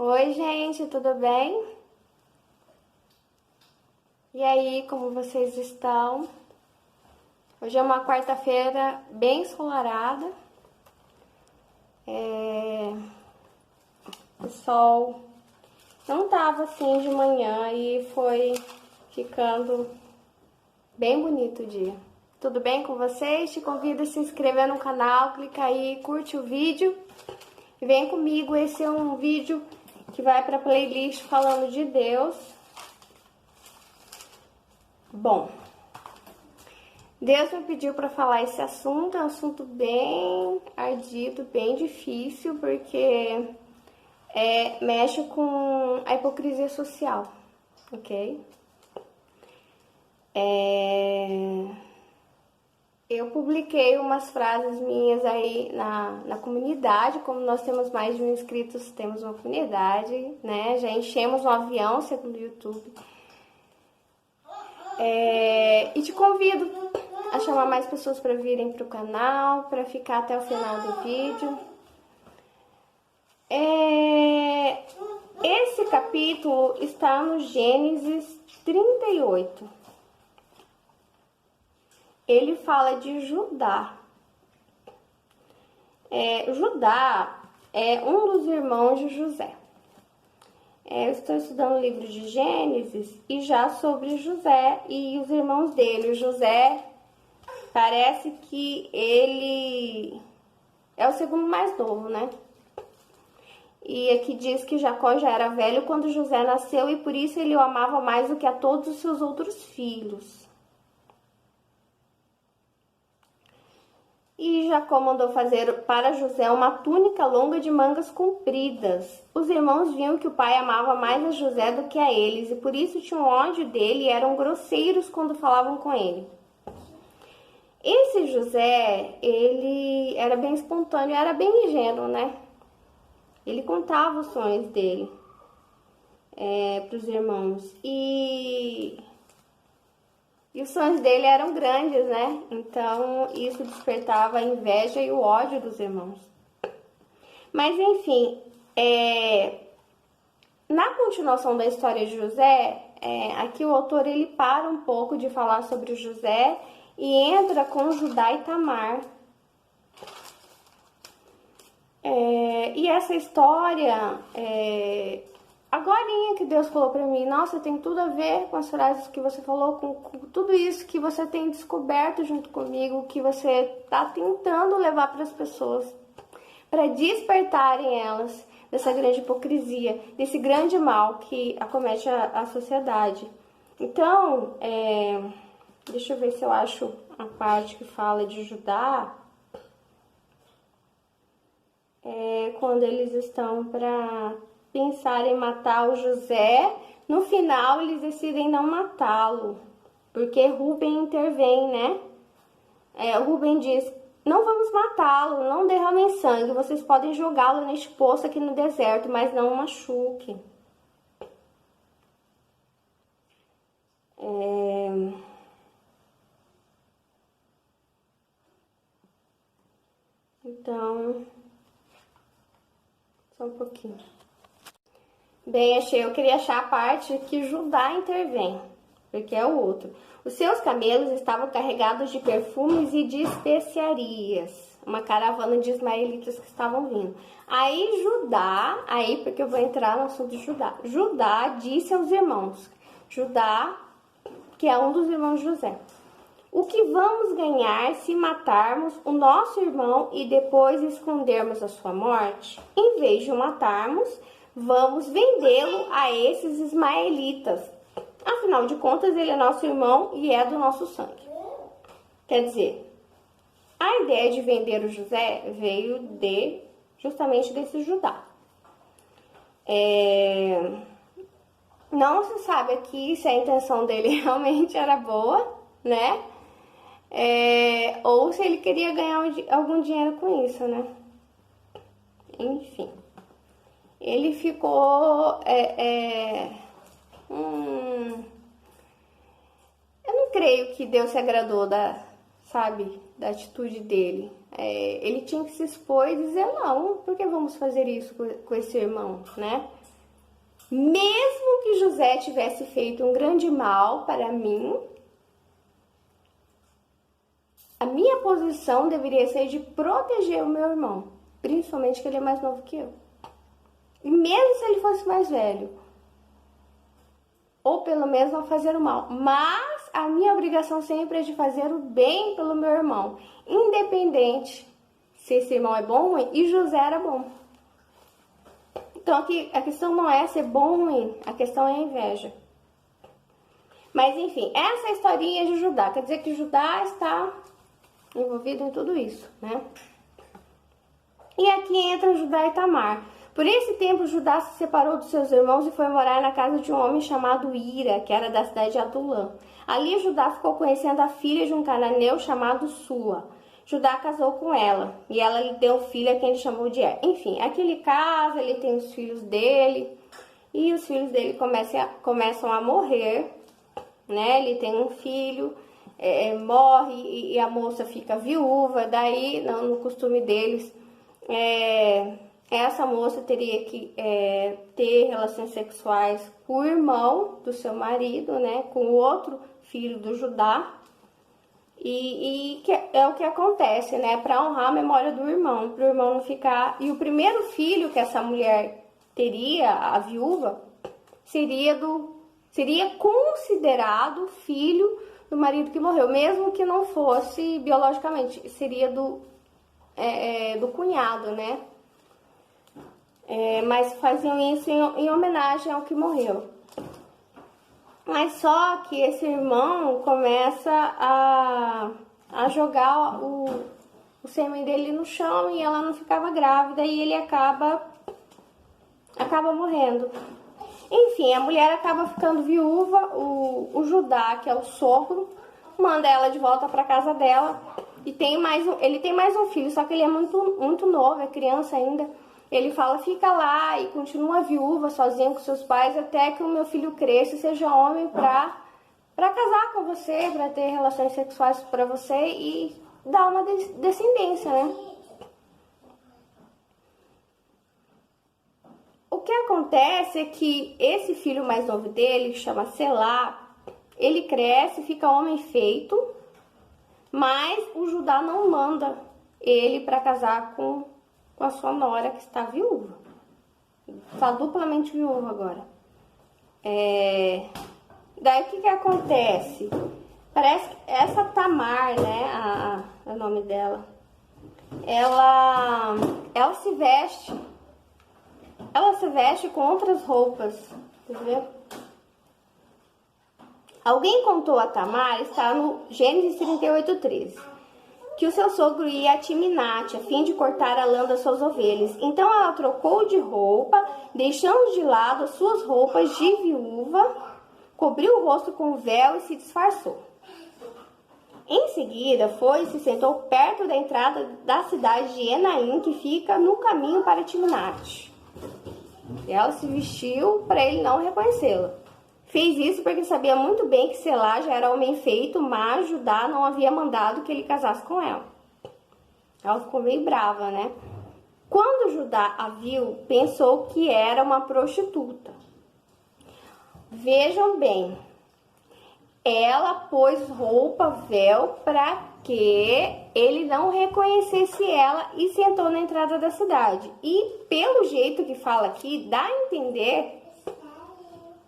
Oi, gente, tudo bem? E aí, como vocês estão? Hoje é uma quarta-feira bem ensolarada. O sol não tava assim de manhã e foi ficando bem bonito o dia. Tudo bem com vocês? Te convido a se inscrever no canal, clica aí, curte o vídeo e vem comigo. Esse é um vídeo que vai para a playlist falando de Deus. Bom, Deus me pediu para falar esse assunto, é um assunto bem ardido, bem difícil, porque mexe com a hipocrisia social, ok? Eu publiquei umas frases minhas aí na comunidade, como nós temos mais de 1.000 inscritos, temos uma comunidade, né? Já enchemos um avião, segundo o YouTube. E te convido a chamar mais pessoas para virem para o canal, para ficar até o final do vídeo. Esse capítulo está no Gênesis 38. Ele fala de Judá. Judá é um dos irmãos de José. Eu estou estudando o livro de Gênesis e já sobre José e os irmãos dele. O José parece que ele é o segundo mais novo, né? E aqui diz que Jacó já era velho quando José nasceu e por isso ele o amava mais do que a todos os seus outros filhos. E Jacó mandou fazer para José uma túnica longa de mangas compridas. Os irmãos viam que o pai amava mais a José do que a eles, e por isso tinham ódio dele e eram grosseiros quando falavam com ele. Esse José, ele era bem espontâneo, era bem ingênuo, né? Ele contava os sonhos dele para os irmãos. E os sonhos dele eram grandes, né? Então, isso despertava a inveja e o ódio dos irmãos. Mas, enfim, na continuação da história de José, aqui o autor ele para um pouco de falar sobre José e entra com Judá e Tamar. E essa história, agorinha que Deus falou pra mim, nossa, tem tudo a ver com as frases que você falou, com tudo isso que você tem descoberto junto comigo, que você tá tentando levar para as pessoas, para despertarem elas dessa grande hipocrisia, desse grande mal que acomete a sociedade. Então, deixa eu ver se eu acho a parte que fala de Judá. Quando eles estão para pensar em matar o José, no final eles decidem não matá-lo, porque Rubem intervém, né? Rubem diz, não vamos matá-lo, não derramem sangue, vocês podem jogá-lo neste poço aqui no deserto, mas não o machuque. Então, só um pouquinho. Bem, eu queria achar a parte que Judá intervém, porque é o outro. Os seus camelos estavam carregados de perfumes e de especiarias, uma caravana de ismaelitas que estavam vindo. Aí Judá, porque eu vou entrar no assunto de Judá. Judá disse aos irmãos, Judá, que é um dos irmãos de José, o que vamos ganhar se matarmos o nosso irmão e depois escondermos a sua morte? Em vez de o matarmos, vamos vendê-lo a esses ismaelitas. Afinal de contas, ele é nosso irmão e é do nosso sangue. Quer dizer, a ideia de vender o José veio justamente desse Judá. Não se sabe aqui se a intenção dele realmente era boa, né? Ou se ele queria ganhar algum dinheiro com isso, né? Enfim. Ele ficou... eu não creio que Deus se agradou da atitude dele. Ele tinha que se expor e dizer, não, por que vamos fazer isso com esse irmão, né? Mesmo que José tivesse feito um grande mal para mim, a minha posição deveria ser de proteger o meu irmão, principalmente que ele é mais novo que eu. E mesmo se ele fosse mais velho, ou pelo menos não fazer o mal, mas a minha obrigação sempre é de fazer o bem pelo meu irmão, independente se esse irmão é bom ou ruim, e José era bom. Então aqui a questão não é ser bom ou ruim, a questão é a inveja. Mas enfim, essa é a historinha de Judá, quer dizer que Judá está envolvido em tudo isso, né? E aqui entra Judá e Tamar. Por esse tempo, Judá se separou dos seus irmãos e foi morar na casa de um homem chamado Ira, que era da cidade de Adulã. Ali, Judá ficou conhecendo a filha de um cananeu chamado Sua. Judá casou com ela, e ela lhe deu um filho a quem ele chamou de Er. Enfim, aqui ele casa, ele tem os filhos dele, e os filhos dele começam a morrer, né? Ele tem um filho, morre, e a moça fica viúva, daí, no costume deles, essa moça teria que ter relações sexuais com o irmão do seu marido, né, com o outro filho do Judá, e que é o que acontece, né, para honrar a memória do irmão, para o irmão não ficar... E o primeiro filho que essa mulher teria, a viúva, seria considerado filho do marido que morreu, mesmo que não fosse biologicamente, seria do cunhado, né? Mas faziam isso em homenagem ao que morreu. Mas só que esse irmão começa a jogar o sêmen dele no chão e ela não ficava grávida e ele acaba morrendo. Enfim, a mulher acaba ficando viúva, o Judá, que é o sogro, manda ela de volta para casa dela e ele tem mais um filho, só que ele é muito, muito novo, é criança ainda. Ele fala, fica lá e continua viúva, sozinha com seus pais, até que o meu filho cresça e seja homem pra casar com você, pra ter relações sexuais pra você e dar uma descendência, né? O que acontece é que esse filho mais novo dele, que chama Selá, ele cresce, fica homem feito, mas o Judá não manda ele pra casar com a sua nora, que está viúva. Está duplamente viúva agora. Daí o que acontece? Parece que essa Tamar, né? O nome dela. Ela se veste. Ela se veste com outras roupas. Entendeu? Alguém contou a Tamar, está no Gênesis 38:13. Que o seu sogro ia a Timnate, a fim de cortar a lã das suas ovelhas. Então ela trocou de roupa, deixando de lado as suas roupas de viúva, cobriu o rosto com o véu e se disfarçou. Em seguida, foi e se sentou perto da entrada da cidade de Enaim, que fica no caminho para Timnate. Ela se vestiu para ele não reconhecê-la. Fez isso porque sabia muito bem que Selá já era homem feito, mas Judá não havia mandado que ele casasse com ela. Ela ficou meio brava, né? Quando Judá a viu, pensou que era uma prostituta. Vejam bem, ela pôs roupa, véu, para que ele não reconhecesse ela e sentou na entrada da cidade. E pelo jeito que fala aqui, dá a entender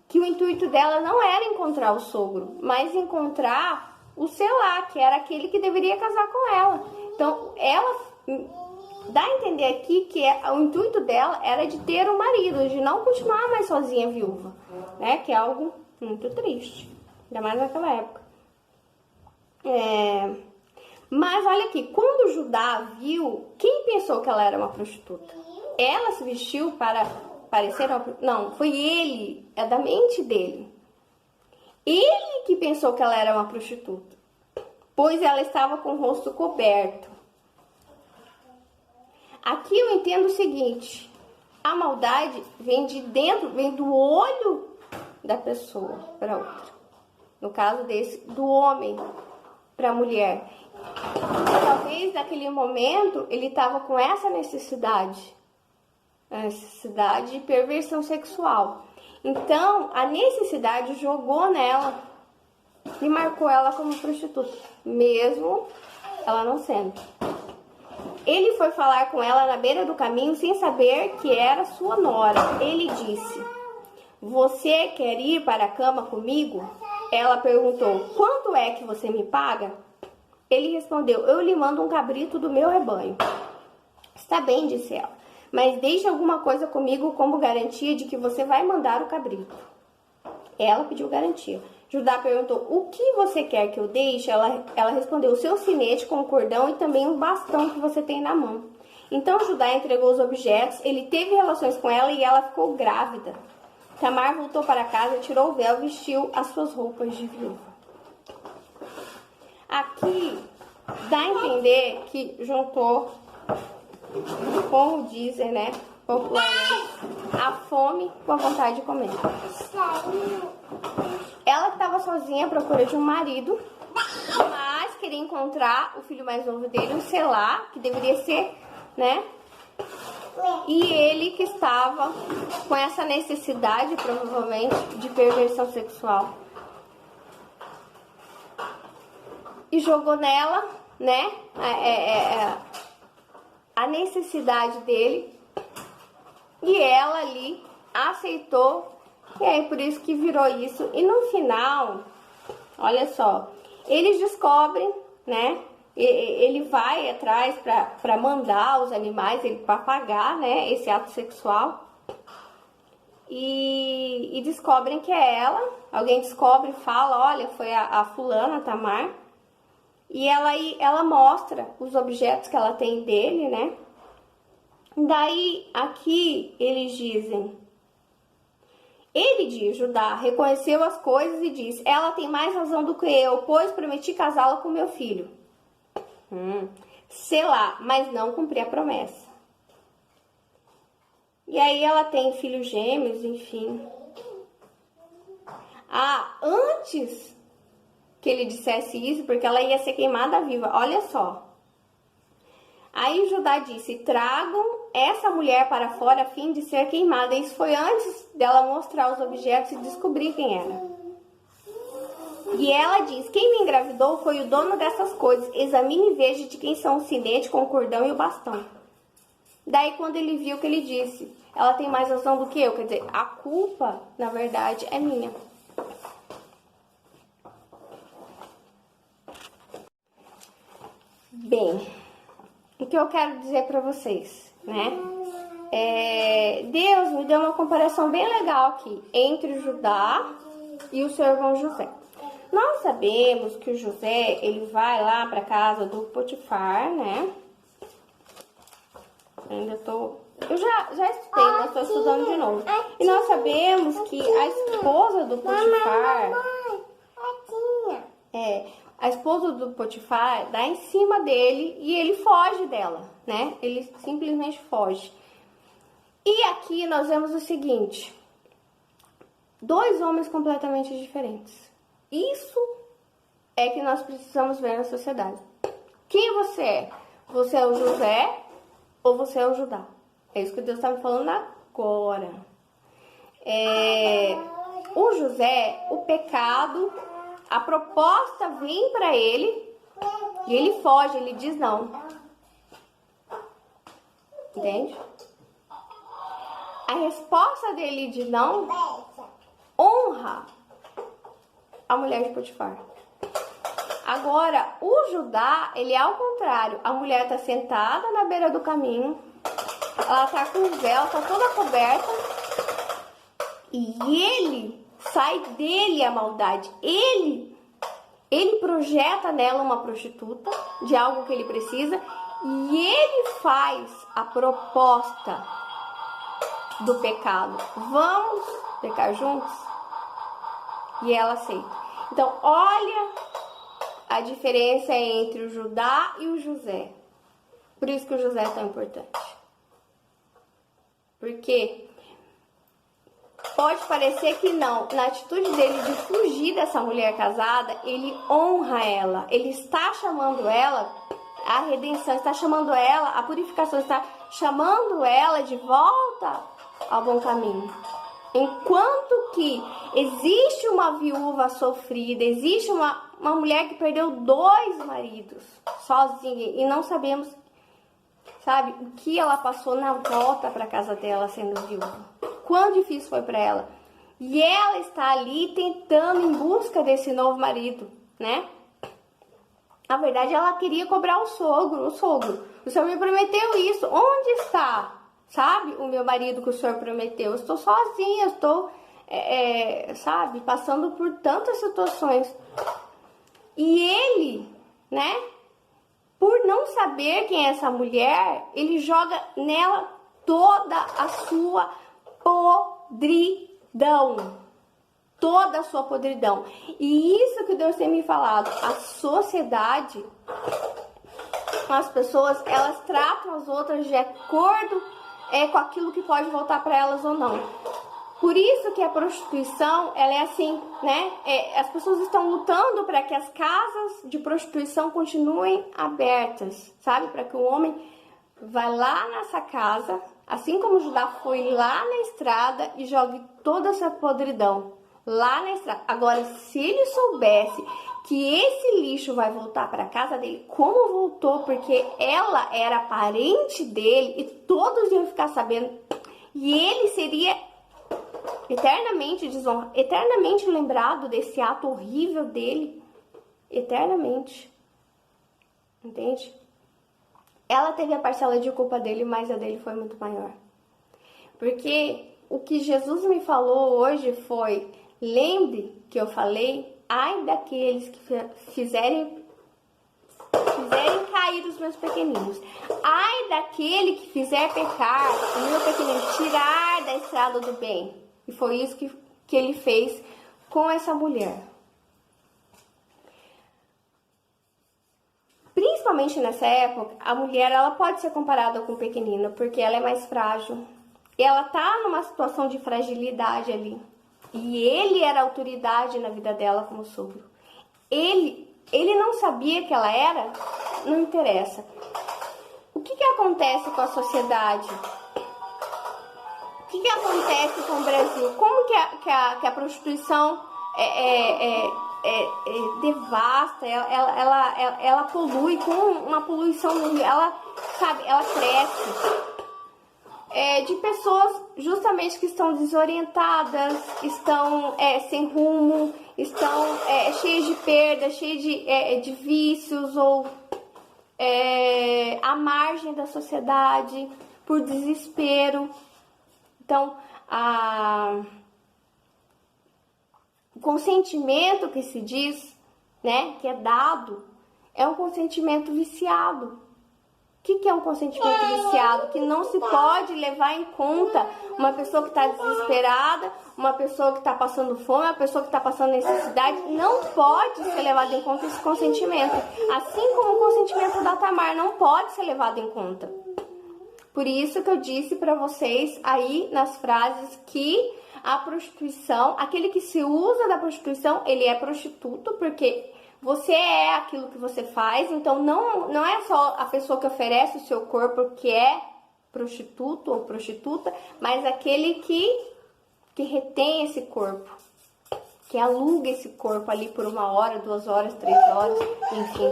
que o intuito dela não era encontrar o sogro, mas encontrar o Selá, que era aquele que deveria casar com ela. Então, ela dá a entender aqui que o intuito dela era de ter um marido, de não continuar mais sozinha viúva, né? Que é algo muito triste, ainda mais naquela época. Mas olha aqui, quando Judá viu, quem pensou que ela era uma prostituta? Ela se vestiu para parecer uma... Não, foi ele, é da mente dele. Ele que pensou que ela era uma prostituta, pois ela estava com o rosto coberto. Aqui eu entendo o seguinte, a maldade vem de dentro, vem do olho da pessoa para outra. No caso desse, do homem para a mulher. Talvez naquele momento ele estava com essa necessidade de perversão sexual. Então, a necessidade jogou nela e marcou ela como prostituta, mesmo ela não sendo. Ele foi falar com ela na beira do caminho sem saber que era sua nora. Ele disse: "Você quer ir para a cama comigo?" Ela perguntou: "Quanto é que você me paga?" Ele respondeu: "Eu lhe mando um cabrito do meu rebanho." "Está bem", disse ela, "mas deixe alguma coisa comigo como garantia de que você vai mandar o cabrito." Ela pediu garantia. Judá perguntou: "O que você quer que eu deixe?" Ela respondeu: "O seu sinete com o cordão e também um bastão que você tem na mão." Então Judá entregou os objetos, ele teve relações com ela e ela ficou grávida. Tamar voltou para casa, tirou o véu e vestiu as suas roupas de viúva. Aqui dá a entender que juntou, como dizem, né, popularmente, a fome com a vontade de comer. Ela estava sozinha à procura de um marido, mas queria encontrar o filho mais novo dele, o Selá, que deveria ser, né? E ele que estava com essa necessidade, provavelmente, de perversão sexual. E jogou nela, né, a necessidade dele. E ela ali aceitou. E aí, por isso que virou isso. E no final, olha só, eles descobrem, né? Ele vai atrás para mandar os animais para pagar, né, esse ato sexual. E descobrem que é ela. Alguém descobre e fala: "Olha, foi a fulana, Tamar." E ela mostra os objetos que ela tem dele, né? Daí, aqui, eles dizem... Ele diz: Judá reconheceu as coisas e disse: "Ela tem mais razão do que eu, pois prometi casá-la com meu filho." Selá, mas não cumpri a promessa. E aí ela tem filhos gêmeos, enfim. Antes que ele dissesse isso, porque ela ia ser queimada viva, olha só. Aí Judá disse: "Tragam essa mulher para fora a fim de ser queimada." Isso foi antes dela mostrar os objetos e descobrir quem era. E ela diz: "Quem me engravidou foi o dono dessas coisas. Examine e veja de quem são o sinete com o cordão e o bastão." Daí, quando ele viu que ele disse: "Ela tem mais razão do que eu." Quer dizer, a culpa, na verdade, é minha. Bem, o que eu quero dizer para vocês, né? Deus me deu uma comparação bem legal aqui entre Judá e o seu irmão José. Nós sabemos que o José, ele vai lá para casa do Potifar, né? Eu já estudei, mas estou estudando de novo. E nós sabemos que a esposa do Potifar... A esposa do Potifar dá em cima dele e ele foge dela, né? Ele simplesmente foge. E aqui nós vemos o seguinte: dois homens completamente diferentes. Isso é que nós precisamos ver na sociedade. Quem você é? Você é o José ou você é o Judá? É isso que Deus está me falando agora. O José, o pecado, a proposta vem para ele e ele foge, ele diz não. Entende? A resposta dele de não honra a mulher de Potifar. Agora, o Judá, ele é ao contrário. A mulher tá sentada na beira do caminho, ela tá com o véu, tá toda coberta, e ele sai dele a maldade. Ele projeta nela uma prostituta de algo que ele precisa, e ele faz a proposta do pecado. Vamos pecar juntos? E ela aceita. Então, olha a diferença entre o Judá e o José. Por isso que o José é tão importante. Porque pode parecer que não. Na atitude dele de fugir dessa mulher casada, ele honra ela. Ele está chamando ela à redenção, está chamando ela à purificação, está chamando ela de volta ao bom caminho. Enquanto que existe uma viúva sofrida, existe uma mulher que perdeu 2 maridos sozinha e não sabemos, sabe, o que ela passou na volta para casa dela sendo viúva. Quão difícil foi para ela. E ela está ali tentando em busca desse novo marido, né? Na verdade, ela queria cobrar o sogro. O senhor me prometeu isso. Onde está, sabe, o meu marido que o senhor prometeu? Eu estou sozinha, eu estou, sabe, passando por tantas situações. E ele, né, por não saber quem é essa mulher, ele joga nela toda a sua podridão. Toda a sua podridão. E isso que Deus tem me falado. A sociedade, as pessoas, elas tratam as outras de acordo com aquilo que pode voltar para elas ou não. Por isso que a prostituição, ela é assim, né? As pessoas estão lutando para que as casas de prostituição continuem abertas, sabe? Para que o homem vá lá nessa casa, assim como Judá foi lá na estrada e jogue toda essa podridão lá na estrada. Agora, se ele soubesse que esse lixo vai voltar para casa dele, como voltou, porque ela era parente dele e todos iam ficar sabendo, e ele seria eternamente desonrado, eternamente lembrado desse ato horrível dele, eternamente. Entende? Ela teve a parcela de culpa dele, mas a dele foi muito maior. Porque o que Jesus me falou hoje foi: lembre que eu falei, ai daqueles que fizerem cair os meus pequeninos. Ai daquele que fizer pecar o meu pequenino, tirar da estrada do bem. E foi isso que ele fez com essa mulher. Principalmente nessa época, a mulher ela pode ser comparada com o pequenino, porque ela é mais frágil. Ela tá numa situação de fragilidade ali. E ele era autoridade na vida dela como sogro. Ele não sabia que ela era? Não interessa. O que acontece com a sociedade? O que acontece com o Brasil? Como que a prostituição devasta, ela polui com uma poluição, ela cresce. De pessoas justamente que estão desorientadas, estão sem rumo, estão cheias de perdas, cheias de vícios ou à margem da sociedade, por desespero. Então, o consentimento que se diz, né, que é dado, é um consentimento viciado. O que é um consentimento viciado? Que não se pode levar em conta uma pessoa que está desesperada, uma pessoa que está passando fome, uma pessoa que está passando necessidade. Não pode ser levado em conta esse consentimento. Assim como o consentimento da Tamar não pode ser levado em conta. Por isso que eu disse para vocês aí nas frases que a prostituição, aquele que se usa da prostituição, ele é prostituto, porque você é aquilo que você faz. Então não é só a pessoa que oferece o seu corpo que é prostituto ou prostituta, mas aquele que retém esse corpo, que aluga esse corpo ali por 1 hora, 2 horas, 3 horas, enfim.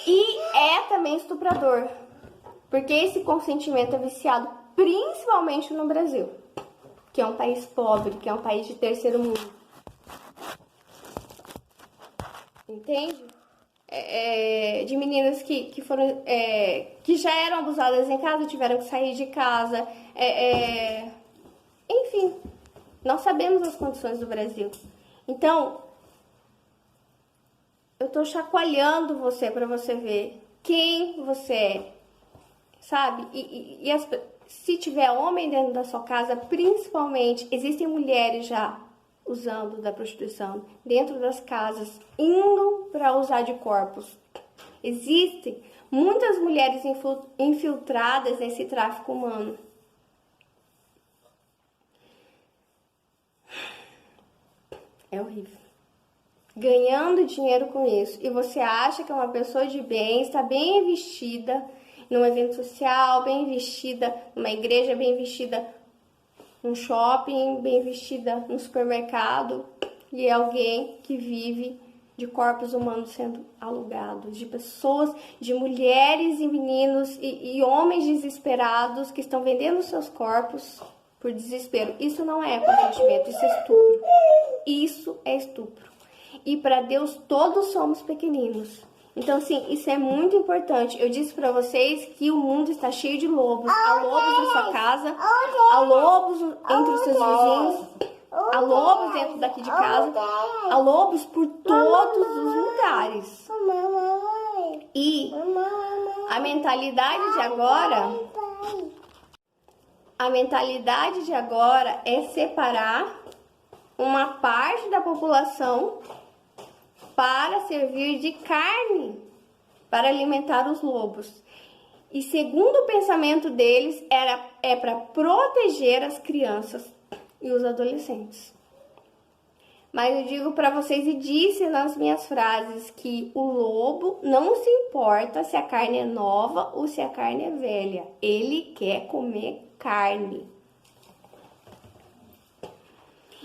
E é também estuprador, porque esse consentimento é viciado, principalmente no Brasil, que é um país pobre, que é um país de terceiro mundo. Entende? De meninas que foram, que já eram abusadas em casa, tiveram que sair de casa. Enfim, nós sabemos as condições do Brasil. Então, eu tô chacoalhando você para você ver quem você é, sabe? Se tiver homem dentro da sua casa, principalmente, existem mulheres já usando da prostituição dentro das casas, indo para usar de corpos. Existem muitas mulheres infiltradas nesse tráfico humano. É horrível. Ganhando dinheiro com isso. E você acha que é uma pessoa de bem, está bem vestida num evento social, bem vestida numa igreja, bem vestida num shopping, bem vestida no supermercado, e é alguém que vive de corpos humanos sendo alugados, de pessoas, de mulheres e meninos e homens desesperados que estão vendendo seus corpos por desespero. Isso não é consentimento, isso é estupro. Isso é estupro. E para Deus todos somos pequeninos. Então, sim, isso é muito importante. Eu disse para vocês que o mundo está cheio de lobos. Há lobos na sua casa, há lobos entre os seus vizinhos, há lobos dentro daqui de casa, há lobos por todos os lugares. E a mentalidade de agora é separar uma parte da população para servir de carne para alimentar os lobos. E segundo o pensamento deles, é para proteger as crianças e os adolescentes. Mas eu digo para vocês e disse nas minhas frases que o lobo não se importa se a carne é nova ou se a carne é velha. Ele quer comer carne.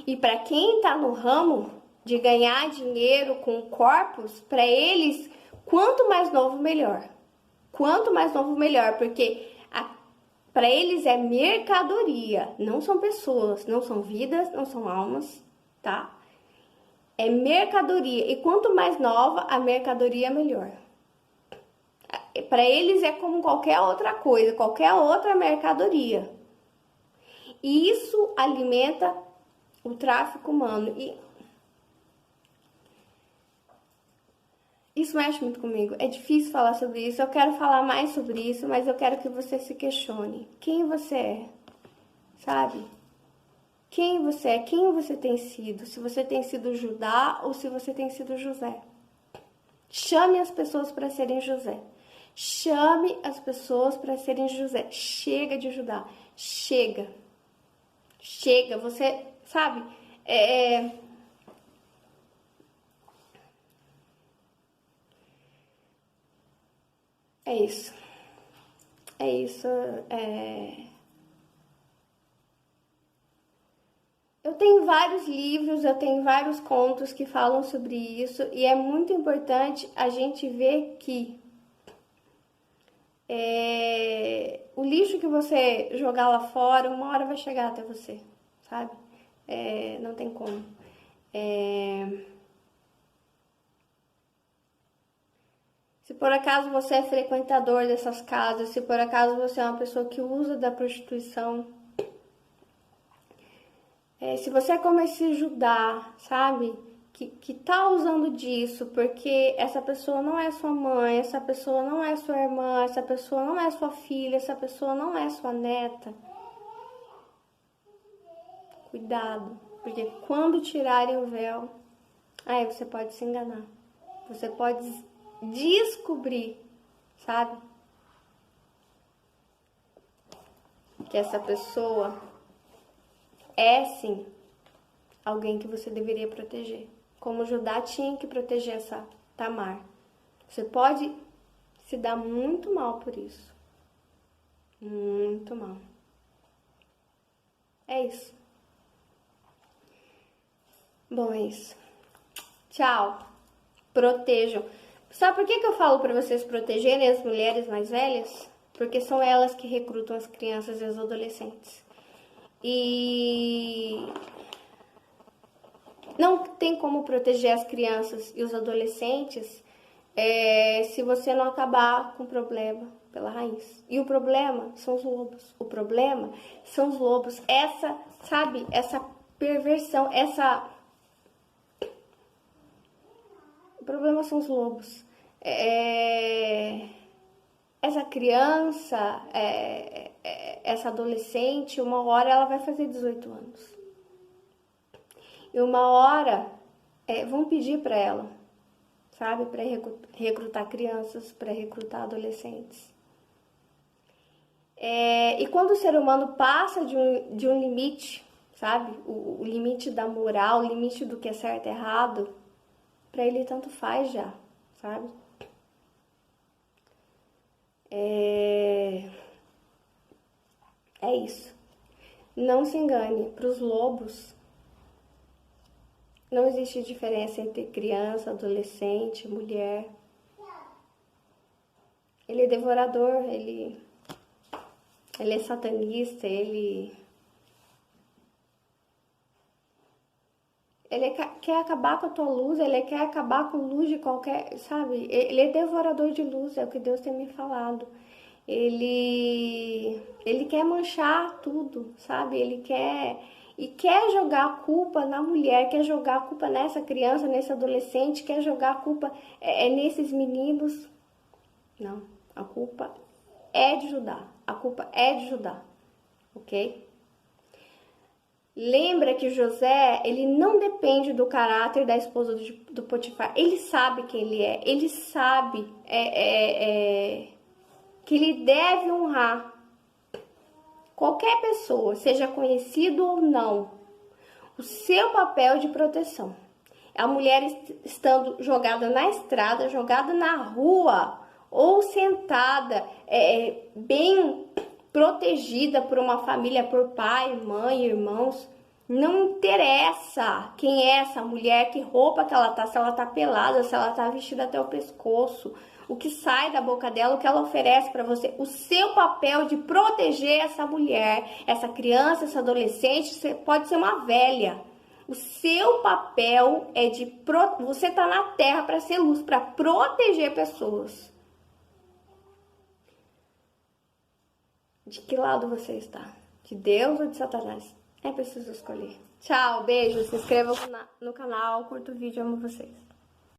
E para quem está no ramo de ganhar dinheiro com corpos, para eles, quanto mais novo, melhor. Quanto mais novo, melhor, porque para eles é mercadoria, não são pessoas, não são vidas, não são almas, tá? É mercadoria, e quanto mais nova, a mercadoria melhor. Para eles é como qualquer outra coisa, qualquer outra mercadoria. E isso alimenta o tráfico humano. E isso mexe muito comigo. É difícil falar sobre isso. Eu quero falar mais sobre isso, mas eu quero que você se questione. Quem você é? Sabe? Quem você é? Quem você tem sido? Se você tem sido Judá ou se você tem sido José. Chame as pessoas para serem José. Chame as pessoas para serem José. Chega de Judá. Chega. Chega. Você, sabe? É isso. É isso. Eu tenho vários livros, eu tenho vários contos que falam sobre isso, e é muito importante a gente ver que o lixo que você jogar lá fora, uma hora vai chegar até você, sabe? Não tem como. Se por acaso você é frequentador dessas casas, se por acaso você é uma pessoa que usa da prostituição, se você começa a se ajudar, sabe? Que tá usando disso, porque essa pessoa não é sua mãe, essa pessoa não é sua irmã, essa pessoa não é sua filha, essa pessoa não é sua neta. Cuidado, porque quando tirarem o véu, aí você pode se enganar. Você pode descobrir, sabe? Que essa pessoa é sim alguém que você deveria proteger. Como Judá tinha que proteger essa Tamar. Você pode se dar muito mal por isso. Muito mal. É isso. Bom, é isso. Tchau. Protejam. Sabe por que eu falo para vocês protegerem as mulheres mais velhas? Porque são elas que recrutam as crianças e os adolescentes. E não tem como proteger as crianças e os adolescentes se você não acabar com o problema pela raiz. E o problema são os lobos. O problema são os lobos. Essa, sabe, essa perversão, O problema são os lobos. Essa criança, essa adolescente, uma hora ela vai fazer 18 anos. E uma hora vão pedir para ela, sabe? Para recrutar crianças, para recrutar adolescentes. E quando o ser humano passa de um limite, sabe? O limite da moral, o limite do que é certo e errado, para ele tanto faz já, sabe? É isso. Não se engane, para os lobos não existe diferença entre criança, adolescente, mulher. Ele é devorador, ele é satanista, ele quer acabar com a tua luz, ele quer acabar com luz de qualquer, sabe? Ele é devorador de luz, é o que Deus tem me falado. Ele quer manchar tudo, sabe? Ele quer jogar a culpa na mulher, quer jogar a culpa nessa criança, nesse adolescente, quer jogar a culpa nesses meninos. Não, a culpa é de Judá, a culpa é de Judá, ok? Lembra que José, ele não depende do caráter da esposa do Potifar. Ele sabe quem ele é. Ele sabe que ele deve honrar qualquer pessoa, seja conhecido ou não, o seu papel de proteção. A mulher estando jogada na estrada, jogada na rua ou sentada, bem protegida por uma família, por pai, mãe, irmãos, não interessa quem é essa mulher, que roupa que ela tá, se ela tá pelada, se ela tá vestida até o pescoço, o que sai da boca dela, o que ela oferece para você. O seu papel de proteger essa mulher, essa criança, essa adolescente, pode ser uma velha. O seu papel é você tá na terra para ser luz, para proteger pessoas. De que lado você está? De Deus ou de Satanás? É preciso escolher. Tchau, beijo, se inscreva no canal, curta o vídeo, amo vocês.